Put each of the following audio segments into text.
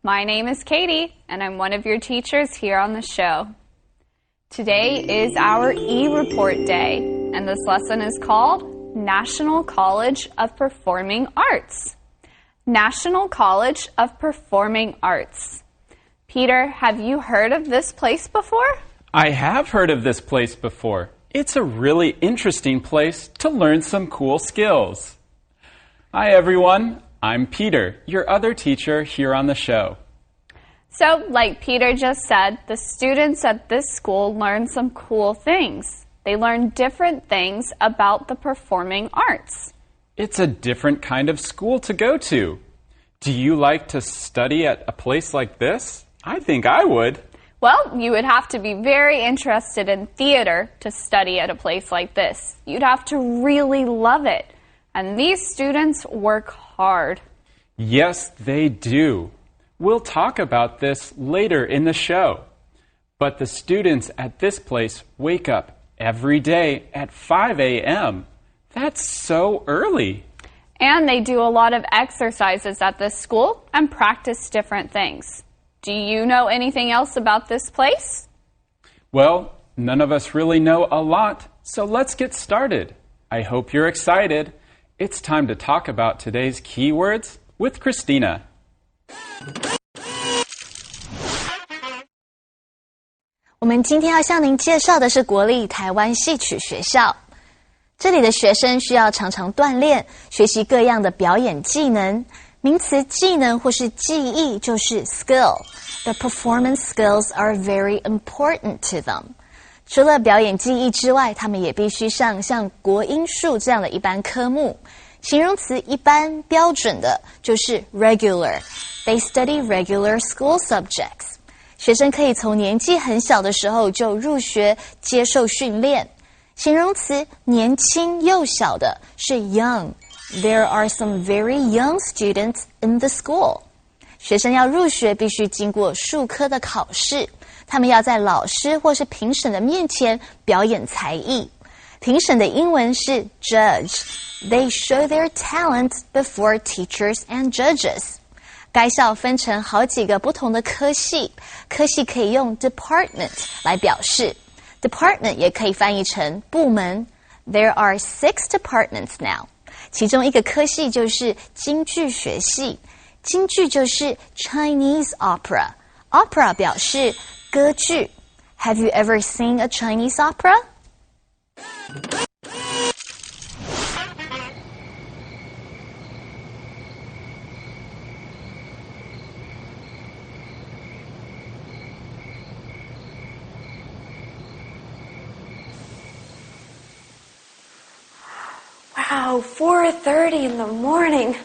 My name is Katie, and I'm one of your teachers here on the show. Today is our e-report day, and this lesson is called National College of Performing Arts. National College of Performing Arts. Peter, have you heard of this place before? I have heard of this place before. It's a really interesting place to learn some cool skills. Hi everyone, I'm Peter, your other teacher here on the show. So, like Peter just said, the students at this school learn some cool things. They learn different things about the performing arts. It's a different kind of school to go to. Do you like to study at a place like this? I think I would. Well, you would have to be very interested in theater to study at a place like this. You'd have to really love it. And these students work hard. Yes, they do. We'll talk about this later in the show. But the students at this place wake up every day at 5 a.m. That's so early. And they do a lot of exercises at this school and practice different things. Do you know anything else about this place? Well, none of us really know a lot, so let's get started. I hope you're excited. It's time to talk about today's keywords with Christina. 我们今天要向您介绍的是国立台湾戏曲学校。这里的学生需要常常锻炼，学习各样的表演技能。名词技能或是技艺就是 skill. The performance skills are very important to them. 除了表演技艺之外，他们也必须上像国英数这样的一般科目。形容词一般标准的就是 regular. They study regular school subjects. 学生可以从年纪很小的时候就入学接受训练。形容词年轻幼小的是 young. There are some very young students in the school. 学生要入学必须经过数科的考试，他们要在老师或是评审的面前表演才艺。评审的英文是 judge. They show their talent before teachers and judges. 该校分成好几个不同的科系，科系可以用 department 来表示。Department 也可以翻译成部门。There are 6 departments now. 其中一个科系就是京剧学系，京剧就是 Chinese opera. Opera 表示歌剧。Have you ever seen a Chinese opera? Wow, 4:30 in the morning.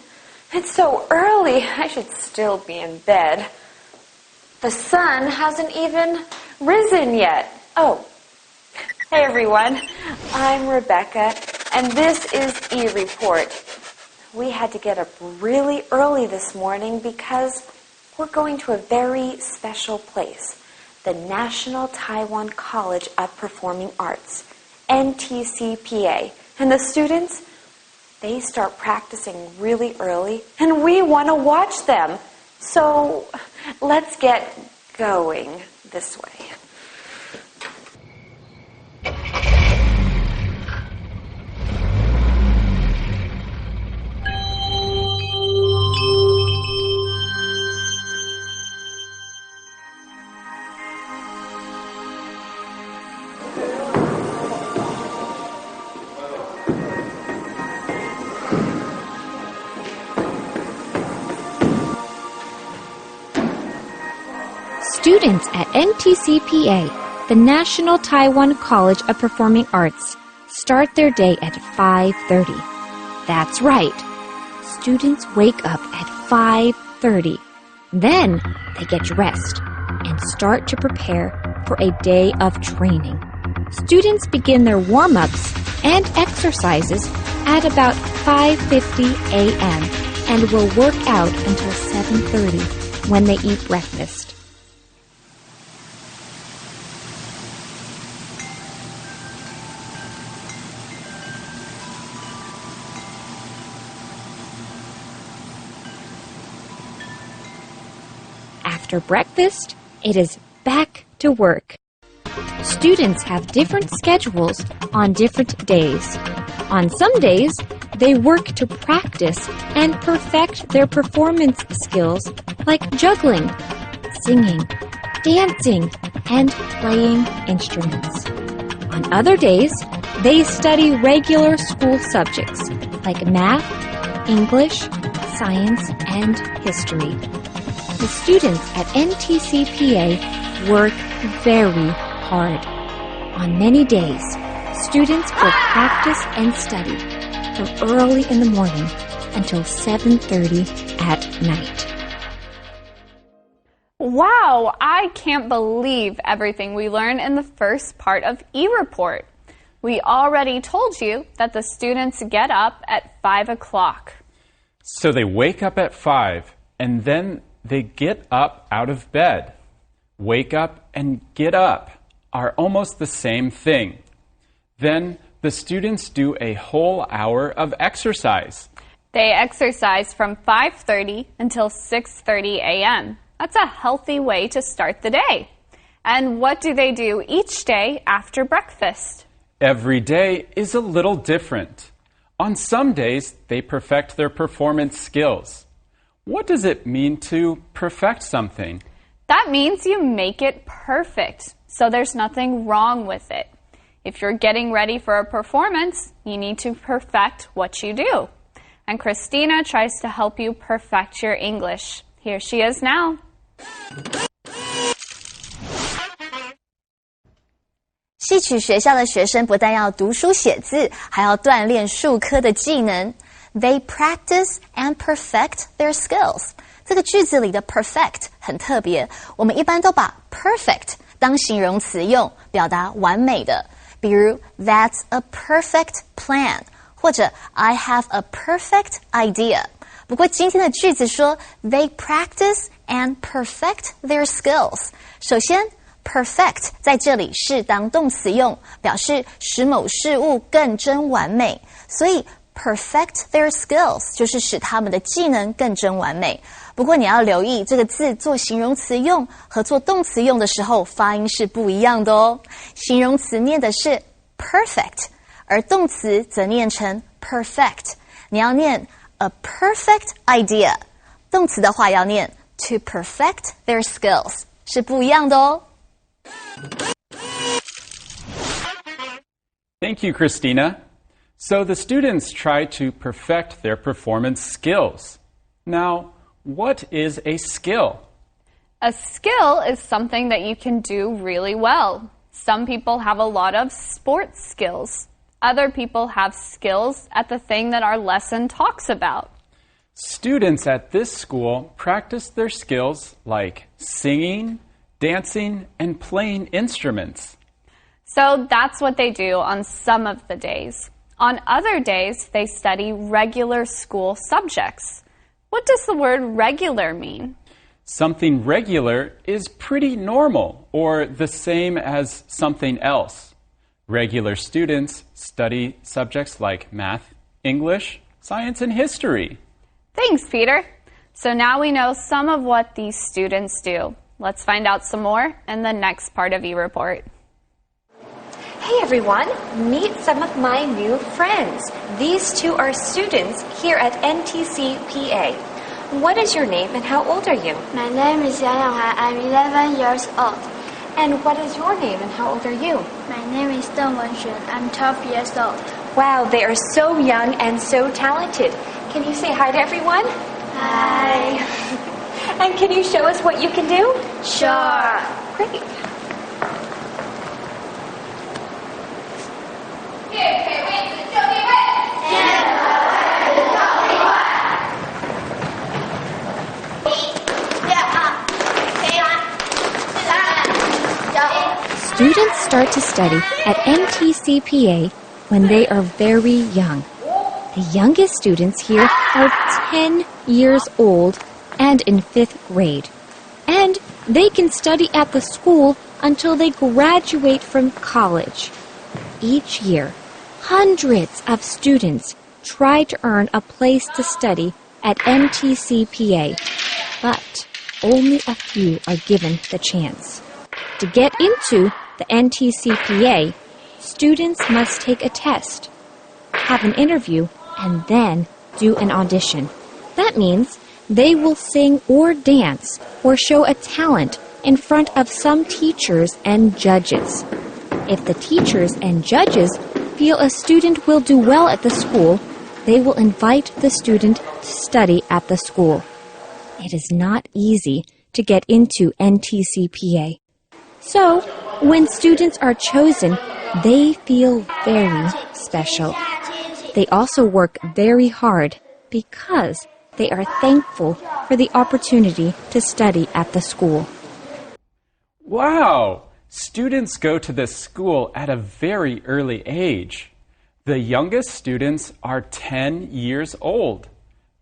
It's so early. I should still be in bed. The sun hasn't even risen yet. Oh, hey everyone. I'm Rebecca, and this is e-report. We had to get up really early this morning because we're going to a very special place, the National Taiwan College of Performing Arts, NTCPA. And the students, they start practicing really early, and we want to watch them. So let's get going this way. Students at NTCPA, the National Taiwan College of Performing Arts, start their day at 5:30. That's right. Students wake up at 5:30. Then they get dressed and start to prepare for a day of training. Students begin their warm-ups and exercises at about 5:50 a.m. and will work out until 7:30 when they eat breakfast. After breakfast, it is back to work. Students have different schedules on different days. On some days, they work to practice and perfect their performance skills like juggling, singing, dancing, and playing instruments. On other days, they study regular school subjects like math, English, science, and history. The students at NTCPA work very hard. On many days, students will practice and study from early in the morning until 7:30 at night. Wow, I can't believe everything we learned in the first part of eReport. We already told you that the students get up at 5 o'clock. So they wake up at 5 and then they get up out of bed. Wake up and get up are almost the same thing. Then the students do a whole hour of exercise. They exercise from 5:30 until 6:30 a.m. That's a healthy way to start the day. And what do they do each day after breakfast? Every day is a little different. On some days, they perfect their performance skills. What does it mean to perfect something? That means you make it perfect, so there's nothing wrong with it. If you're getting ready for a performance, you need to perfect what you do. And Christina tries to help you perfect your English. Here she is now. 戏曲学校的学生不但要读书写字，还要锻炼数科的技能。They practice and perfect their skills. 这个句子里的 perfect 很特别，我们一般都把 perfect 当形容词用，表达完美的。比如 That's a perfect plan， 或者 I have a perfect idea。不过今天的句子说 They practice and perfect their skills。首先 perfect 在这里是当动词用，表示使某事物更臻完美，所以 perfect their skills 就是使他们的技能更臻完美。不过你要留意这个字做形容词用和做动词用的时候发音是不一样的哦。形容词念的是 perfect， 而动词则念成 perfect。你要念 a perfect idea， 动词的话要念 to perfect their skills， 是不一样的哦。Thank you, Christina. So the students try to perfect their performance skills. Now, what is a skill? A skill is something that you can do really well. Some people have a lot of sports skills. Other people have skills at the thing that our lesson talks about. Students at this school practice their skills like singing, dancing, and playing instruments. So that's what they do on some of the days. On other days, they study regular school subjects. What does the word regular mean? Something regular is pretty normal or the same as something else. Regular students study subjects like math, English, science, and history. Thanks, Peter. So now we know some of what these students do. Let's find out some more in the next part of eReport. Hey everyone, meet some of my new friends. These two are students here at NTCPA. What is your name and how old are you? My name is Yang Yonghai. I'm 11 years old. And what is your name and how old are you? My name is Deng Wenxuan. I'm 12 years old. Wow, they are so young and so talented. Can you say hi to everyone? Hi. And can you show us what you can do? Sure. Great. Students start to study at NTCPA when they are very young. The youngest students here are 10 years old and in 5th grade. And they can study at the school until they graduate from college. Each year, hundreds of students try to earn a place to study at NTCPA. But only a few are given the chance. To get into the NTCPA, students must take a test, have an interview, and then do an audition. That means they will sing or dance or show a talent in front of some teachers and judges. If the teachers and judges feel a student will do well at the school, they will invite the student to study at the school. It is not easy to get into NTCPA. So, when students are chosen, they feel very special. They also work very hard because they are thankful for the opportunity to study at the school. Wow! Students go to this school at a very early age. The youngest students are 10 years old.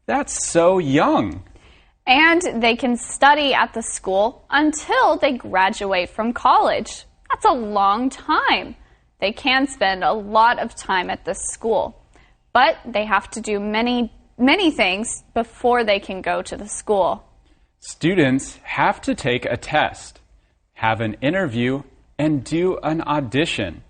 That's so young. And they can study at the school until they graduate from college. That's a long time. They can spend a lot of time at this school, but they have to do many things before they can go to the school. Students have to take a test, have an interview, and do an audition.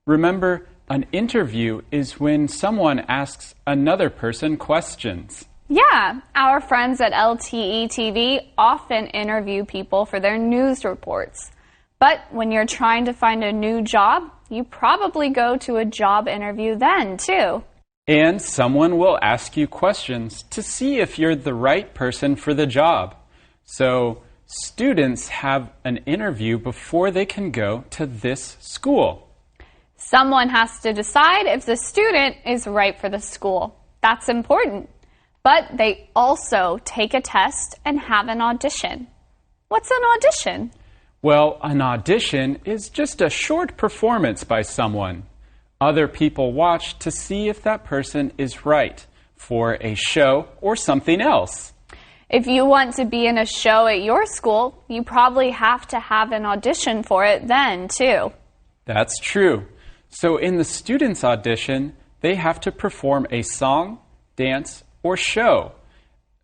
Remember, an interview is when someone asks another person questions. Yeah, our friends at LTE TV often interview people for their news reports. But when you're trying to find a new job, you probably go to a job interview then, too. And someone will ask you questions to see if you're the right person for the job. So, students have an interview before they can go to this school. Someone has to decide if the student is right for the school. That's important. But they also take a test and have an audition. What's an audition? Well, an audition is just a short performance by someone. Other people watch to see if that person is right for a show or something else. If you want to be in a show at your school, you probably have to have an audition for it then, too. That's true. So in the students' audition, they have to perform a song, dance, or show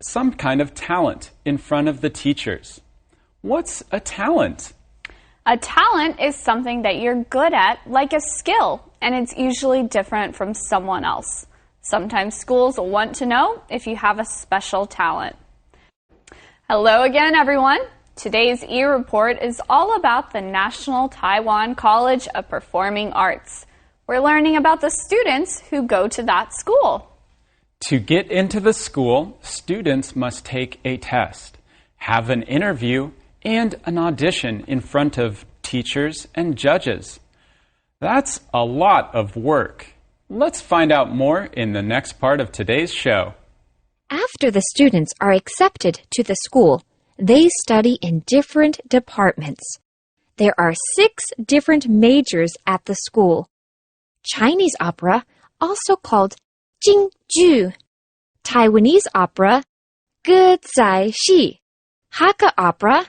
some kind of talent in front of the teachers. What's a talent? A talent is something that you're good at, like a skill, and it's usually different from someone else. Sometimes schools will want to know if you have a special talent. Hello again, everyone. Today's e-report is all about the National Taiwan College of Performing Arts. We're learning about the students who go to that school. To get into the school, students must take a test, have an interview, and an audition in front of teachers and judges. That's a lot of work. Let's find out more in the next part of today's show. After the students are accepted to the school, they study in different departments. There are 6 different majors at the school. Chinese opera, also called 京剧, Taiwanese opera, 歌仔戏, Hakka opera,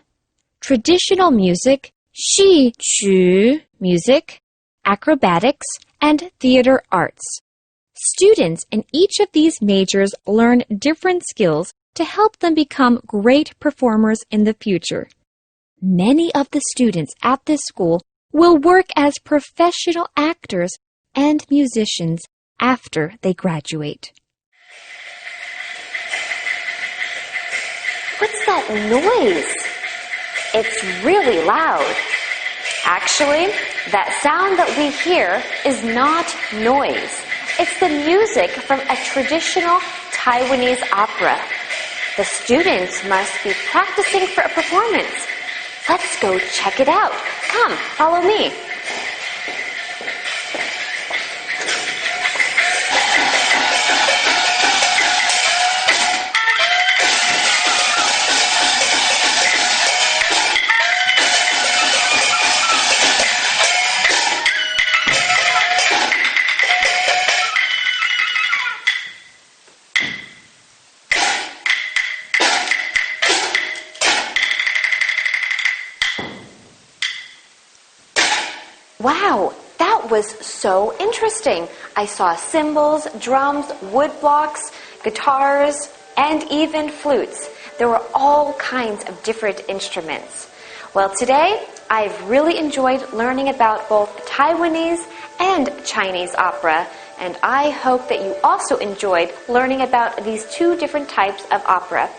traditional music, 戏曲 music, acrobatics, and theater arts. Students in each of these majors learn different skills to help them become great performers in the future. Many of the students at this school will work as professional actors and musicians after they graduate. What's that noise? It's really loud. Actually, that sound that we hear is not noise. It's the music from a traditional Taiwanese opera. The students must be practicing for a performance. Let's go check it out. Come, follow me. Wow, that was so interesting. I saw cymbals, drums, wood blocks, guitars, and even flutes. there were all kinds of different instruments. Well, today I've really enjoyed learning about both Taiwanese and Chinese opera, and I hope that you also enjoyed learning about these two different types of opera.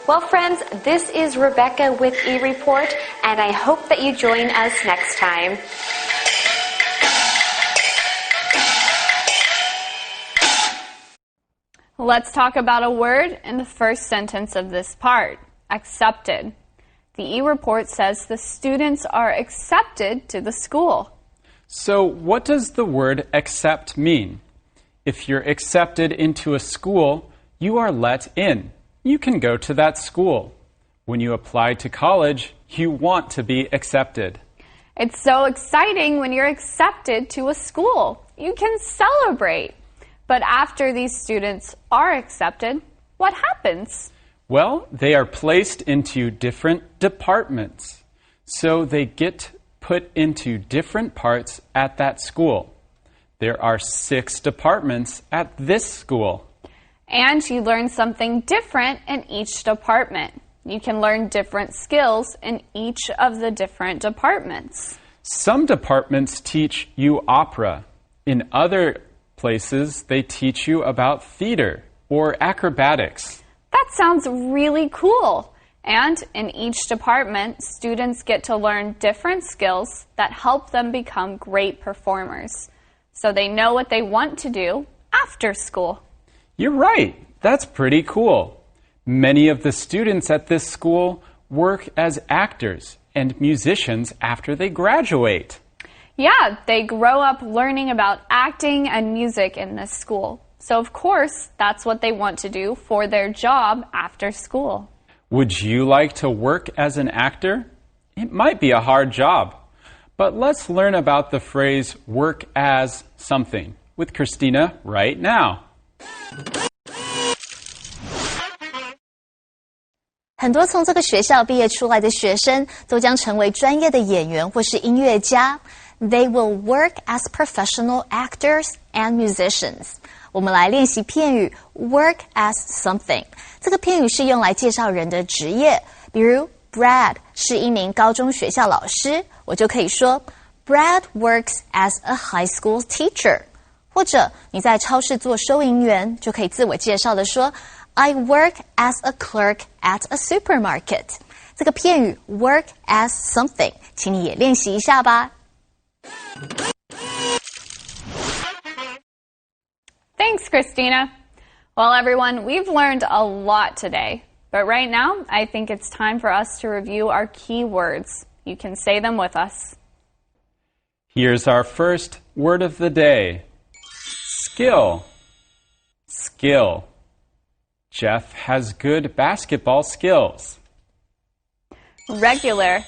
Well, friends, this is Rebecca with eReport, and I hope that you join us next time. Let's talk about a word in the first sentence of this part, accepted. The eReport says the students are accepted to the school. So what does the word accept mean? If you're accepted into a school, you are let in. You can go to that school. When you apply to college, you want to be accepted. It's so exciting when you're accepted to a school. You can celebrate. But after these students are accepted, what happens? Well, they are placed into different departments. So they get put into different parts at that school. There are 6 departments at this school. And you learn something different in each department. You can learn different skills in each of the different departments. Some departments teach you opera. In other places, they teach you about theater or acrobatics. That sounds really cool. And in each department, students get to learn different skills that help them become great performers. So they know what they want to do after school. You're right. That's pretty cool. Many of the students at this school work as actors and musicians after they graduate. Yeah, they grow up learning about acting and music in this school. So of course, that's what they want to do for their job after school. Would you like to work as an actor? It might be a hard job. But let's learn about the phrase work as something with Christina right now. 很多从这个学校毕业出来的学生都将成为专业的演员或是音乐家。They will work as professional actors and musicians. 我们来练习片语 work as something. 这个片语是用来介绍人的职业，比如 Brad 是一名高中学校老师，我就可以说 Brad works as a high school teacher. 或者你在超市做收银员，就可以自我介绍的说 I work as a clerk at a supermarket. 这个片语 work as something, 请你也练习一下吧。Thanks, Christina. Well, everyone, we've learned a lot today. But right now, I think it's time for us to review our key words. You can say them with us. Here's our first word of the day. Skill. Skill. Jeff has good basketball skills. Regular.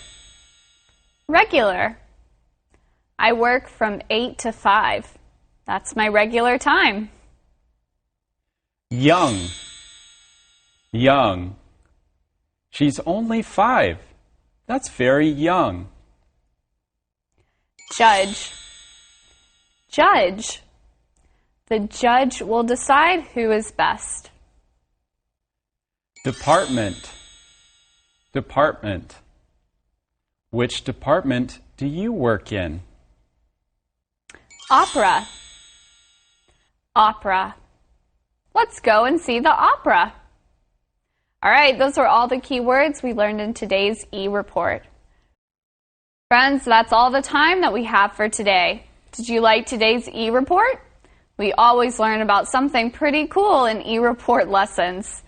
Regular. I work from 8 to 5. That's my regular time. Young. Young. She's only 5. That's very young. Judge. Judge. The judge will decide who is best. Department. Department. Which department do you work in? Opera. Opera. Let's go and see the opera. All right, those are all the key words we learned in today's e-report. Friends, that's all the time that we have for today. Did you like today's e-report? We always learn about something pretty cool in e-report lessons.